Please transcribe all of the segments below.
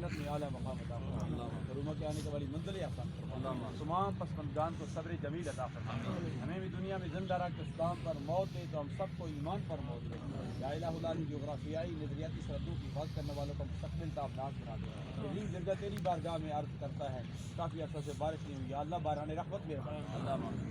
آخرت میں اعلیٰ مقام عطا فرما، مرحومہ کے آنے کے والی منزل آسان فرما، تمام پسماندگان کو صبر جمیل عطا فرما، ہمیں بھی دنیا میں زندہ رکھ اسلام پر موت دے تو ہم سب کو ایمان پر موت دے، یا الہ العالمین جغرافیائی نظریاتی سرحدوں کی حفاظت کرنے والوں کا مستقبل تابناک بنا دے۔ عظیم جرگہ تیری بارگاہ میں عرض کرتا ہے کافی عرصہ سے بارش نہیں ہوئی، یا اللہ باران رحمت میں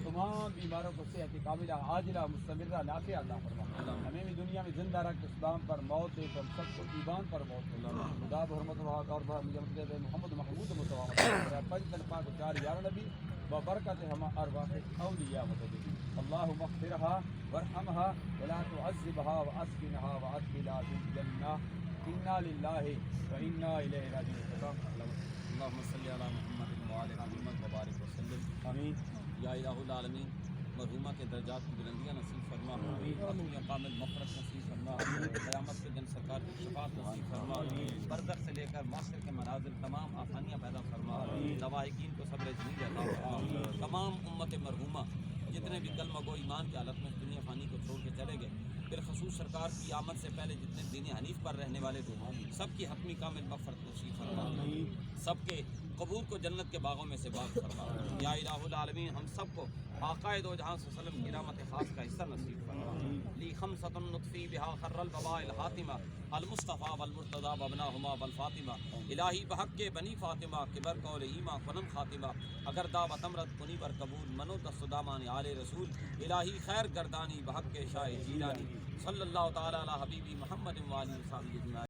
تمام بیماروں کو صحت کاملہ عاجلہ مستمرہ نافع عطا فرما، ہمیں بھی دنیا میں زندہ رکھ اسلام پر موت دے تو ہم سب کو ایمان پر موت دے، خدا بحرمت اور محمد محمود مصطفیٰ پنج پاک چار یار نبی ببرکت ہم ارواح اولیاء مدد، اللہم اغفرها وارحمها ولا تعذبها واسکنها وادخلها في الجنہ، انا للہ وانا الیہ راجعون۔ اللهم صل على محمد وعلى محمد وبارک وسلم۔ آمین۔ یا الہ العالمین مرحومہ کے درجات کی بلندیاں نصیب فرما، اپنی کامل مغفرت نصیب فرما، قیامت کے دن سرکار کی شفاعت نصیب فرما، برزخ سے لے کر معاشر کے مناظر تمام آسانیاں پیدا فرما، لواحقین کو صبر جمیل عطا فرما، تمام امت مرحومہ جتنے بھی کلمہ گو ایمان کی حالت میں دنیا فانی کو چھوڑ کے چلے گئے، بالخصوص سرکار کی آمد سے پہلے جتنے دین حنیف پر رہنے والے تھے سب کی حتمی کامل مغفرت نصیب فرما، سب کے قبور کو جنت کے باغوں میں سے باغ فرما، یا الہ العالمین ہم سب کو آقائے دو جہاں صلی اللہ علیہ وسلم کی رحمت خاص کا حصہ نصیب فرما، لی خمسۃ نطفی بہا خر البواء الحاتمہ المصطفیٰ والمرتضیٰ وابناہما والفاطمہ، الہی بحق کے بنی فاطمہ کبر قول ایماں کنم خاتمہ، اگر دعوت امرت کنی بر قبول منو دست دامان آل رسول، الہی خیر گردانی بحق کے شاہ جیلانی، صلی اللہ تعالی علی حبیبی محمد وآلہ وصحبہ اجمعین۔